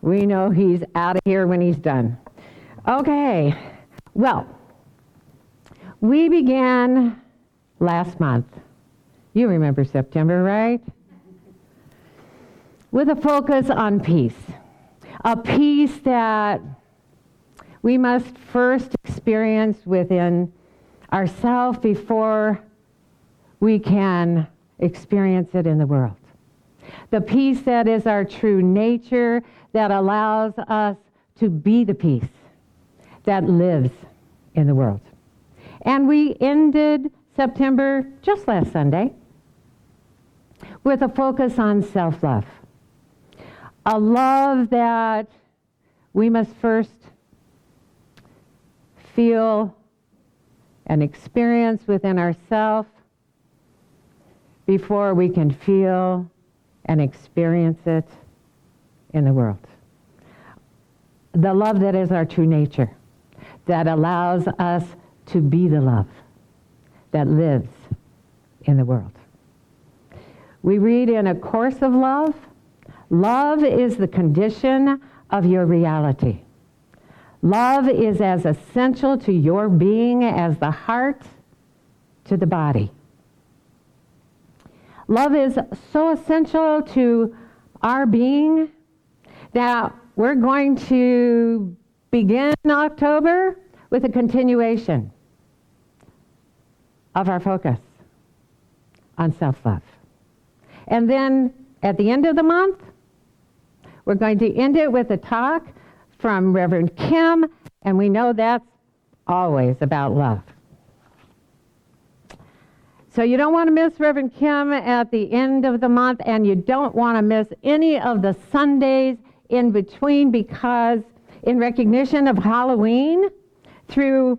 We know he's out of here when he's done. Okay, well, we began last month. You remember September, right? With a focus on peace. A peace that we must first experience within ourselves before we can experience it in the world. The peace that is our true nature, that allows us to be the peace that lives in the world. And we ended September just last Sunday with a focus on self-love. A love that we must first feel and experience within ourselves before we can feel and experience it in the world. The love that is our true nature, that allows us to be the love that lives in the world. We read in A Course of Love, love is the condition of your reality. Love is as essential to your being as the heart to the body. Love is so essential to our being that we're going to begin October with a continuation of our focus on self-love. And then at the end of the month, we're going to end it with a talk from Reverend Kim, and we know that's always about love. So you don't want to miss Reverend Kim at the end of the month, and you don't want to miss any of the Sundays in between, because in recognition of Halloween, through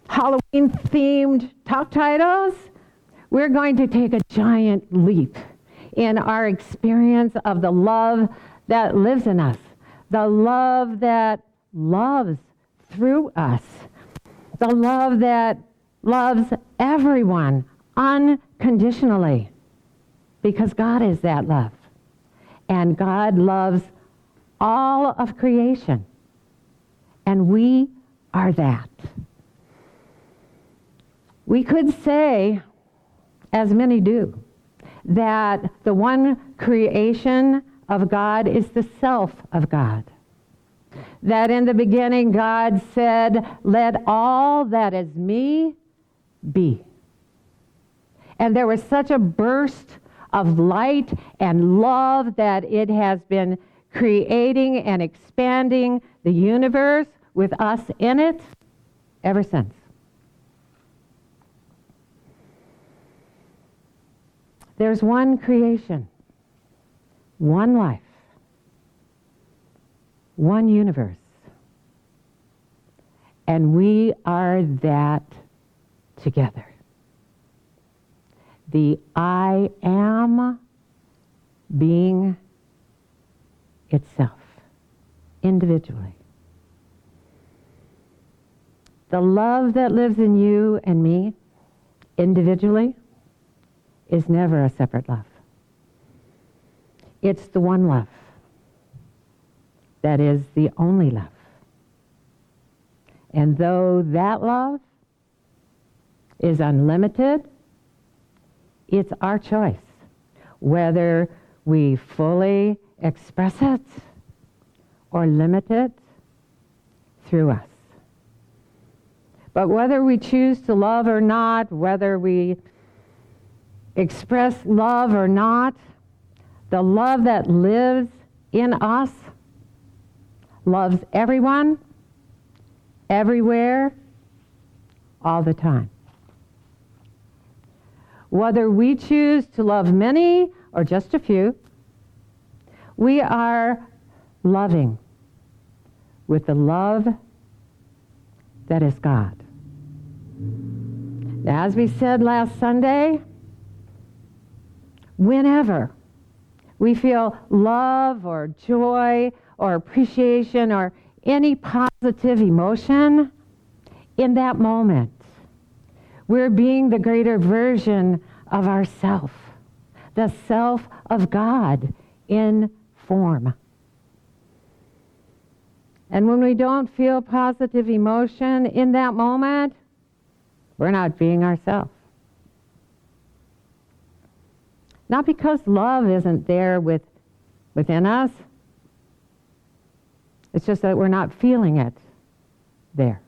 Halloween-themed talk titles, we're going to take a giant leap in our experience of the love that lives in us, the love that loves through us, the love that loves everyone unconditionally, because God is that love. And God loves all of creation. And we are that. We could say, as many do, that the one creation of God is the self of God. That in the beginning God said, "Let all that is me be." And there was such a burst of light and love that it has been creating and expanding the universe with us in it ever since. There's one creation, one life, one universe, and we are that together. The I am being itself, individually. The love that lives in you and me, individually, is never a separate love. It's the one love that is the only love. And though that love is unlimited, it's our choice whether we fully express it or limit it through us. But whether we choose to love or not, whether we express love or not, the love that lives in us loves everyone, everywhere, all the time. Whether we choose to love many or just a few, we are loving with the love that is God. Now, as we said last Sunday, whenever we feel love or joy or appreciation or any positive emotion, in that moment, we're being the greater version of ourself, the self of God in form. And when we don't feel positive emotion in that moment, we're not being ourselves. Not because love isn't there within us. It's just that we're not feeling it there.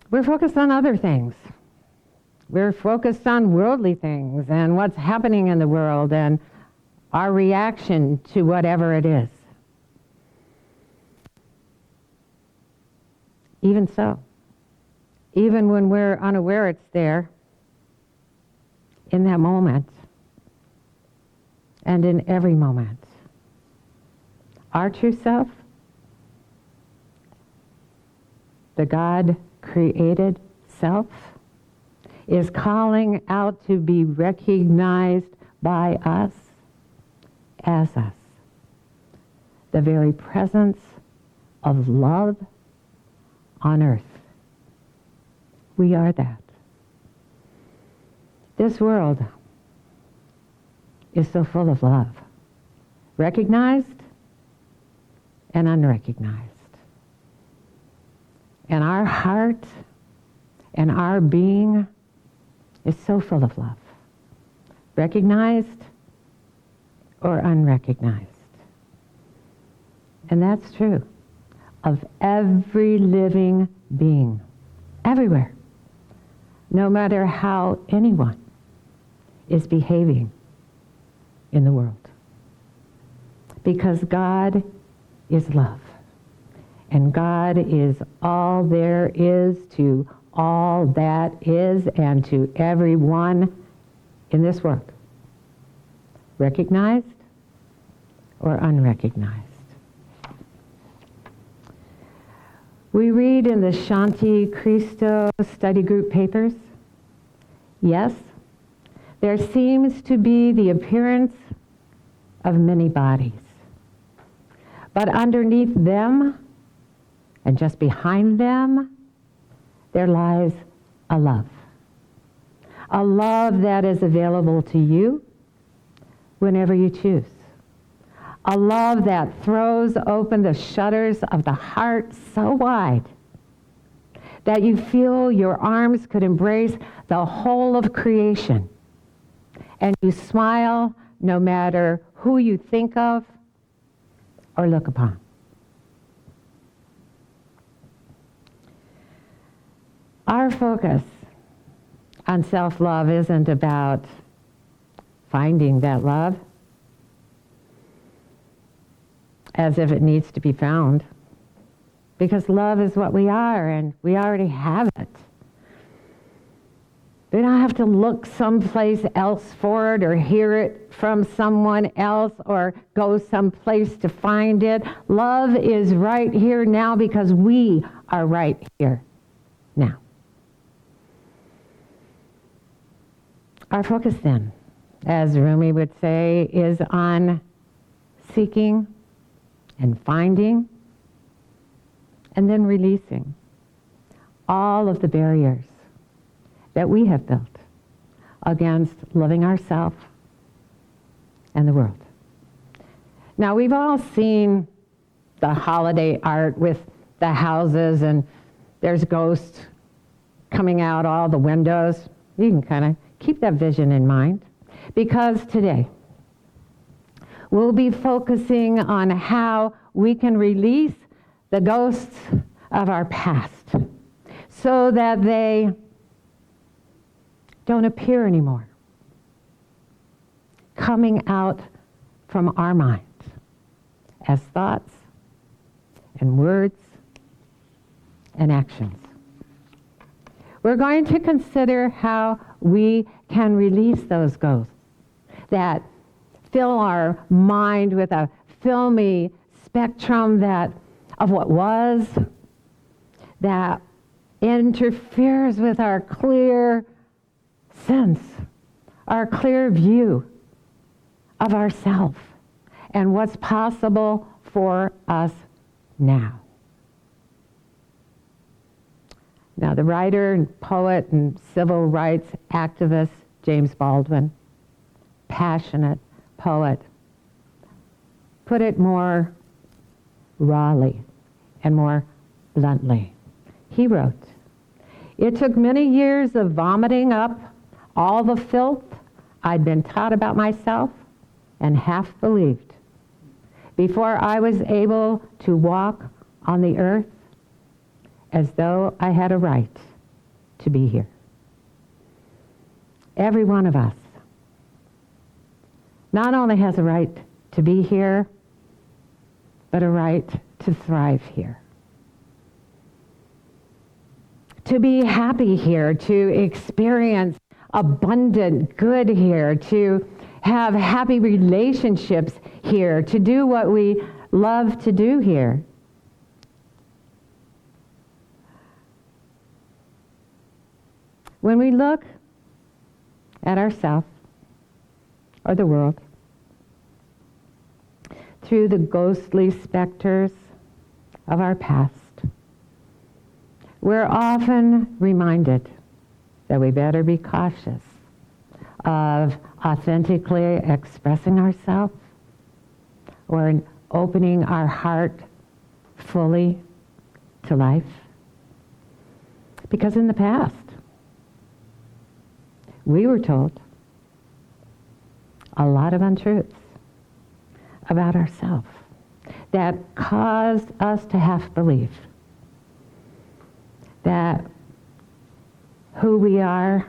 We're focused on other things. We're focused on worldly things and what's happening in the world and our reaction to whatever it is. Even so, even when we're unaware it's there, in that moment, and in every moment, our true self, the God-created self, is calling out to be recognized by us as us. The very presence of love on earth. We are that. This world is so full of love, recognized and unrecognized. And our heart and our being is so full of love, recognized or unrecognized. And that's true of every living being, everywhere, no matter how anyone is behaving in the world. Because God is love. And God is all there is to all that is and to everyone in this world, recognized or unrecognized. We read in the Shanti Christo study group papers, yes, there seems to be the appearance of many bodies. But underneath them, and just behind them, there lies a love. A love that is available to you whenever you choose. A love that throws open the shutters of the heart so wide that you feel your arms could embrace the whole of creation. And you smile no matter who you think of or look upon. Our focus on self-love isn't about finding that love as if it needs to be found, because love is what we are and we already have it. We don't have to look someplace else for it or hear it from someone else or go someplace to find it. Love is right here now because we are right here now. Our focus then, as Rumi would say, is on seeking and finding and then releasing all of the barriers that we have built against loving ourselves and the world. Now, we've all seen the holiday art with the houses and there's ghosts coming out all the windows. You can kind of keep that vision in mind, because today we'll be focusing on how we can release the ghosts of our past so that they don't appear anymore, coming out from our minds as thoughts and words and actions. We're going to consider how we can release those ghosts that fill our mind with a filmy spectrum of what was, that interferes with our clear sense, our clear view of ourself and what's possible for us now. Now, the writer and poet and civil rights activist James Baldwin, passionate poet, put it more rawly and more bluntly. He wrote, "It took many years of vomiting up all the filth I'd been taught about myself and half believed before I was able to walk on the earth as though I had a right to be here." Every one of us not only has a right to be here, but a right to thrive here. To be happy here, to experience abundant good here, to have happy relationships here, to do what we love to do here. When we look at ourselves or the world through the ghostly specters of our past, we're often reminded that we better be cautious of authentically expressing ourselves or opening our heart fully to life. Because in the past, we were told a lot of untruths about ourselves that caused us to half believe that who we are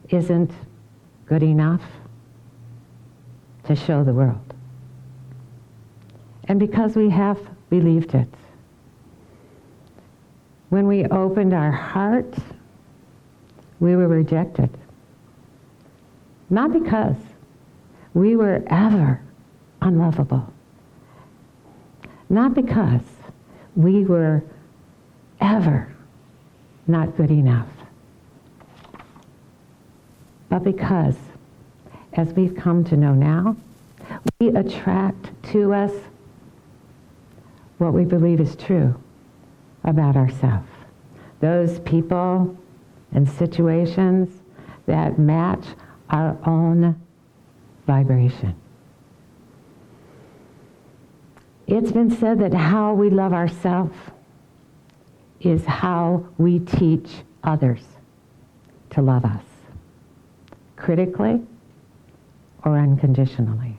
isn't good enough to show the world. And because we half believed it, when we opened our heart, we were rejected. Not because we were ever unlovable. Not because we were ever not good enough. But because, as we've come to know now, we attract to us what we believe is true about ourselves. Those people and situations that match our own vibration. It's been said that how we love ourselves is how we teach others to love us, critically or unconditionally.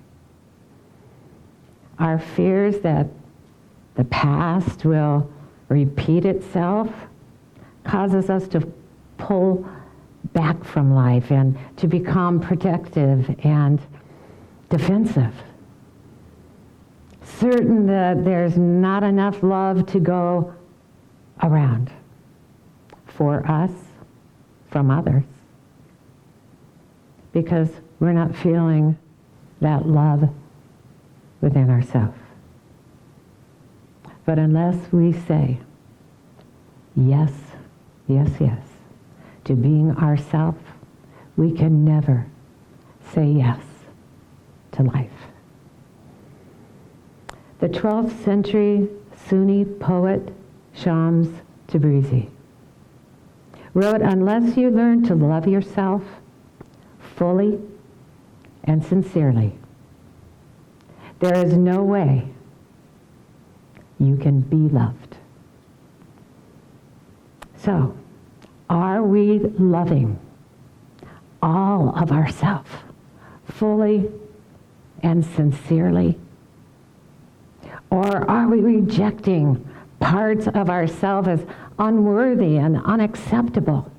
Our fears that the past will repeat itself causes us to pull back from life and to become protective and defensive, certain that there's not enough love to go around for us from others because we're not feeling that love within ourselves. But unless we say yes, yes, yes to being ourselves, we can never say yes to life. The 12th century Sunni poet Shams Tabrizi wrote, "Unless you learn to love yourself fully and sincerely, there is no way you can be loved." So, are we loving all of ourselves fully and sincerely? Or are we rejecting parts of ourselves as unworthy and unacceptable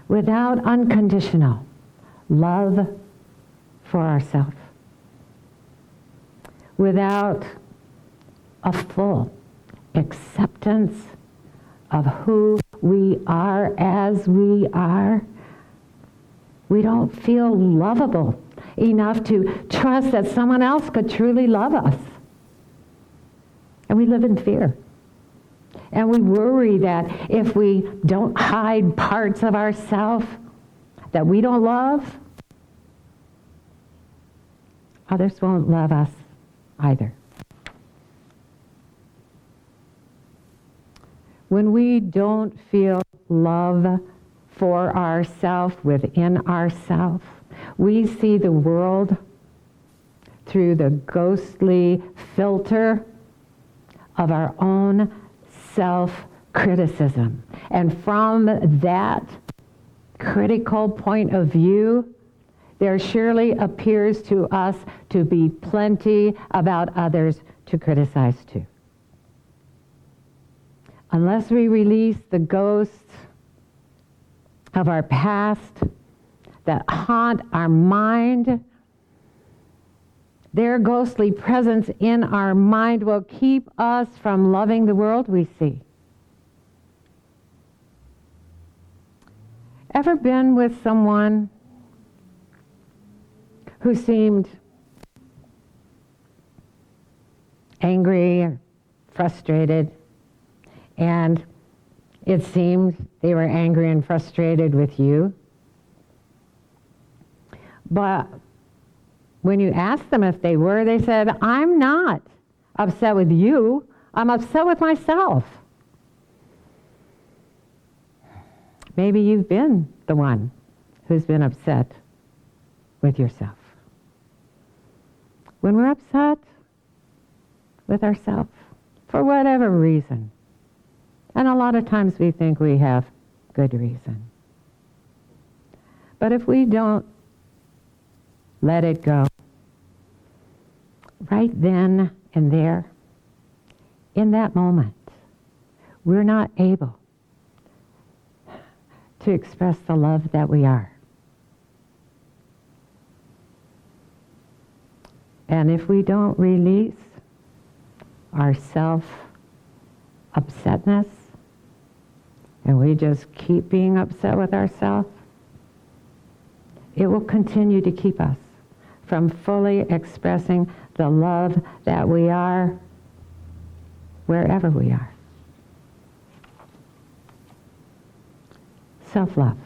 without unconditional love for ourselves, without a full acceptance of who we are as we are? We don't feel lovable enough to trust that someone else could truly love us. And we live in fear. And we worry that if we don't hide parts of ourselves that we don't love, others won't love us either. When we don't feel love for ourselves, within ourselves, we see the world through the ghostly filter of our own self-criticism. And from that critical point of view, there surely appears to us to be plenty about others to criticize too. Unless we release the ghosts of our past that haunt our mind, their ghostly presence in our mind will keep us from loving the world we see. Ever been with someone who seemed angry or frustrated, and it seemed they were angry and frustrated with you? But when you asked them if they were, they said, "I'm not upset with you. I'm upset with myself." Maybe you've been the one who's been upset with yourself. When we're upset with ourselves, for whatever reason, and a lot of times we think we have good reason. But if we don't let it go, right then and there, in that moment, we're not able to express the love that we are. And if we don't release our self-upsetness, and we just keep being upset with ourselves, it will continue to keep us from fully expressing the love that we are wherever we are. Self-love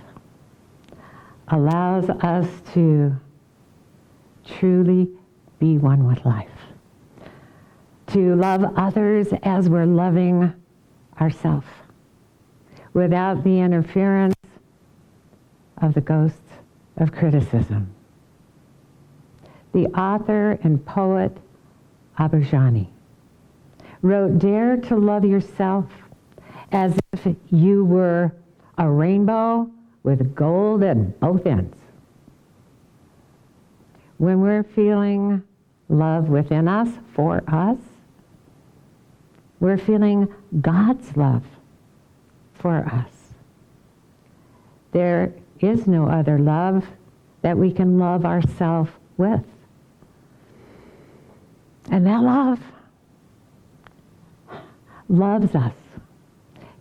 allows us to truly be one with life, to love others as we're loving ourselves, without the interference of the ghosts of criticism. The author and poet Abujani wrote, "Dare to love yourself as if you were a rainbow with gold at both ends." When we're feeling love within us, for us, we're feeling God's love for us. There is no other love that we can love ourselves with. And that love loves us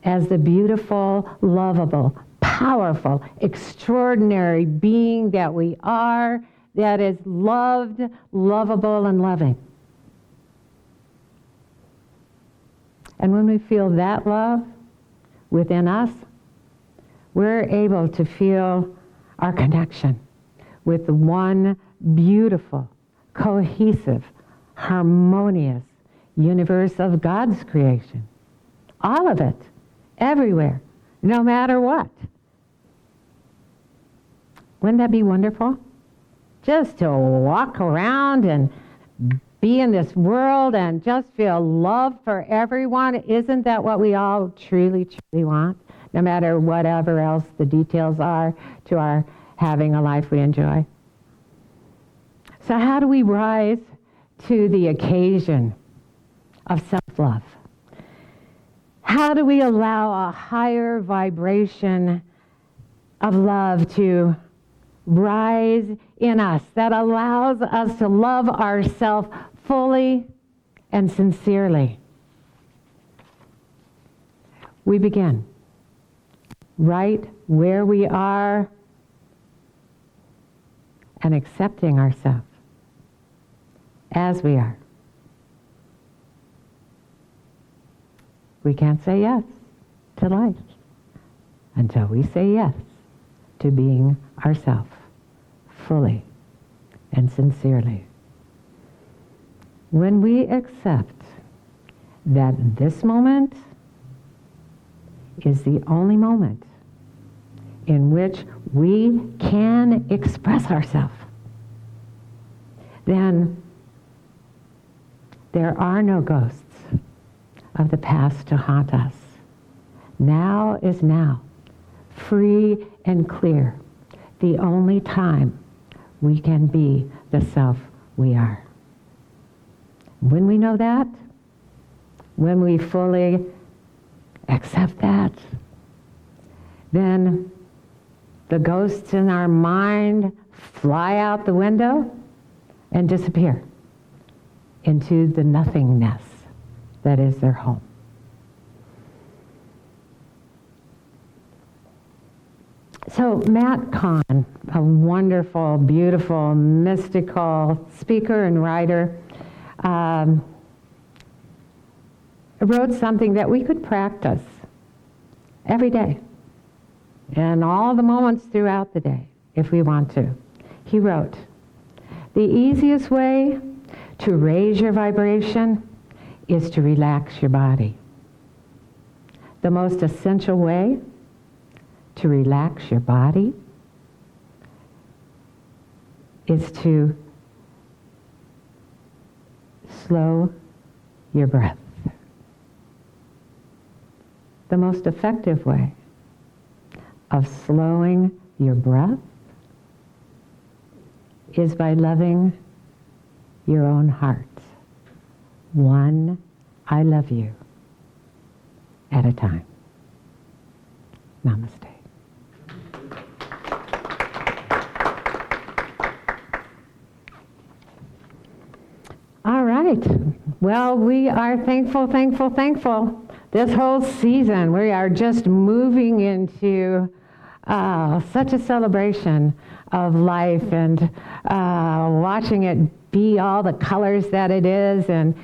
as the beautiful, lovable, powerful, extraordinary being that we are, that is loved, lovable, and loving. And when we feel that love within us, we're able to feel our connection with the one beautiful, cohesive, harmonious universe of God's creation. All of it, everywhere, no matter what. Wouldn't that be wonderful? Just to walk around and be in this world and just feel love for everyone. Isn't that what we all truly, truly want? No matter whatever else the details are to our having a life we enjoy. So how do we rise to the occasion of self-love? How do we allow a higher vibration of love to rise in us that allows us to love ourselves fully and sincerely? We begin right where we are and accepting ourselves as we are. We can't say yes to life until we say yes to being ourselves fully and sincerely. When we accept that this moment is the only moment in which we can express ourselves, then There are no ghosts of the past to haunt us. Now is now, free and clear, the only time we can be the self we are. When we know that, when we fully accept that, then the ghosts in our mind fly out the window and disappear into the nothingness that is their home. So Matt Kahn, a wonderful, beautiful, mystical speaker and writer, wrote something that we could practice every day and all the moments throughout the day if we want to. He wrote, "The easiest way to raise your vibration is to relax your body. The most essential way to relax your body is to slow your breath. The most effective way of slowing your breath is by loving your own heart, one I love you at a time." Namaste. All right. Well, we are thankful. This whole season, we are just moving into such a celebration of life and watching it be all the colors that it is. And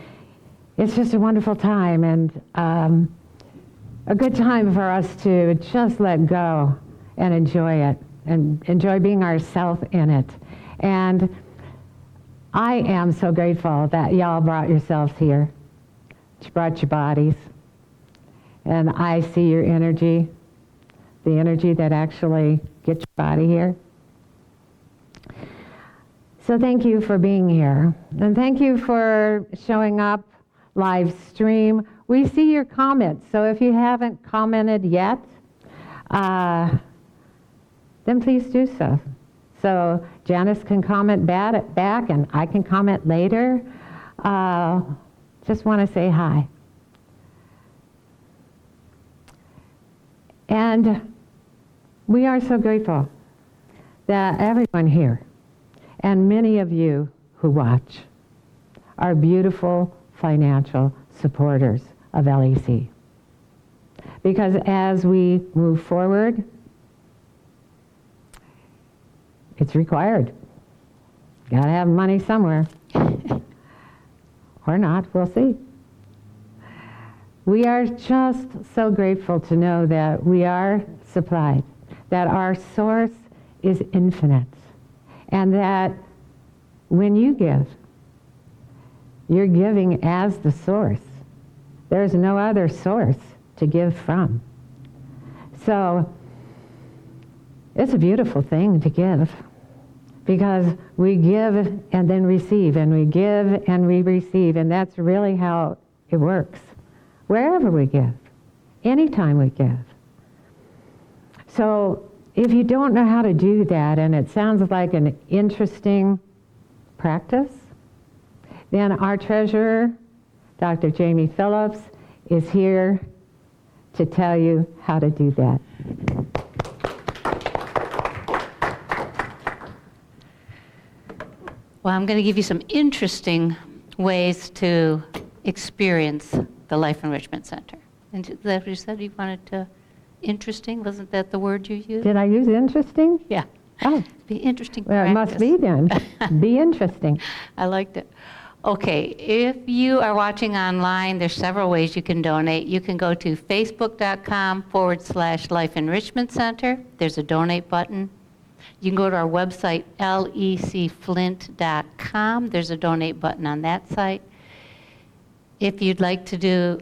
it's just a wonderful time and a good time for us to just let go and enjoy it and enjoy being ourselves in it. And I am so grateful that y'all brought yourselves here. You brought your bodies. And I see your energy, the energy that actually gets your body here. So thank you for being here. And thank you for showing up live stream. We see your comments. So if you haven't commented yet, then please do so. So Janice can comment back and I can comment later. Just want to say hi. And we are so grateful that everyone here and many of you who watch are beautiful financial supporters of LEC. Because as we move forward, it's required. Got to have money somewhere. Or not, we'll see. We are just so grateful to know that we are supplied, that our source is infinite, and that when you give, you're giving as the source. There's no other source to give from. So it's a beautiful thing to give, because we give and then receive, and we give and we receive, and that's really how it works. Wherever we give, anytime we give. So if you don't know how to do that, and it sounds like an interesting practice, then our treasurer, Dr. Jamie Phillips, is here to tell you how to do that. Well, I'm going to give you some interesting ways to experience the Life Enrichment Center. And is that what you said you wanted to? Interesting? Wasn't that the word you used? Did I use interesting? Yeah. Oh. Be interesting Well, practice. it must be then. Be interesting. I liked it. Okay, if you are watching online, there's several ways you can donate. You can go to facebook.com/Life Enrichment Center. There's a donate button. You can go to our website, lecflint.com. There's a donate button on that site. If you'd like to do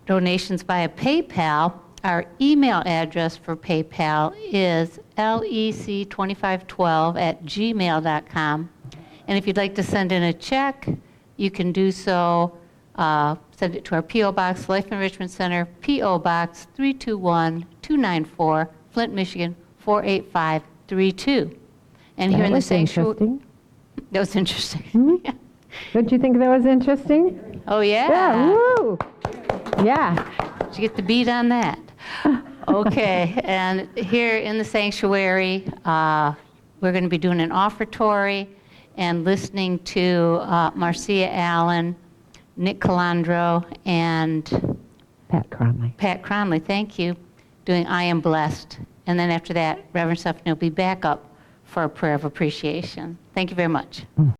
donations via PayPal, our email address for PayPal is lec2512@gmail.com. And if you'd like to send in a check, you can do so, send it to our P.O. Box, Life Enrichment Center, P.O. Box 321294, Flint, Michigan 48532. And here That in the was sanctuary. interesting. That was interesting. Hmm? Don't you think that was interesting? Oh, yeah. Yeah, woo! Yeah. Did you get the beat on that? Okay, and here in the sanctuary, we're going to be doing an offertory and listening to Marcia Allen, Nick Calandro, and Pat Cronley. Pat Cronley, thank you, doing I Am Blessed. And then after that, Reverend Stephanie will be back up for a prayer of appreciation. Thank you very much.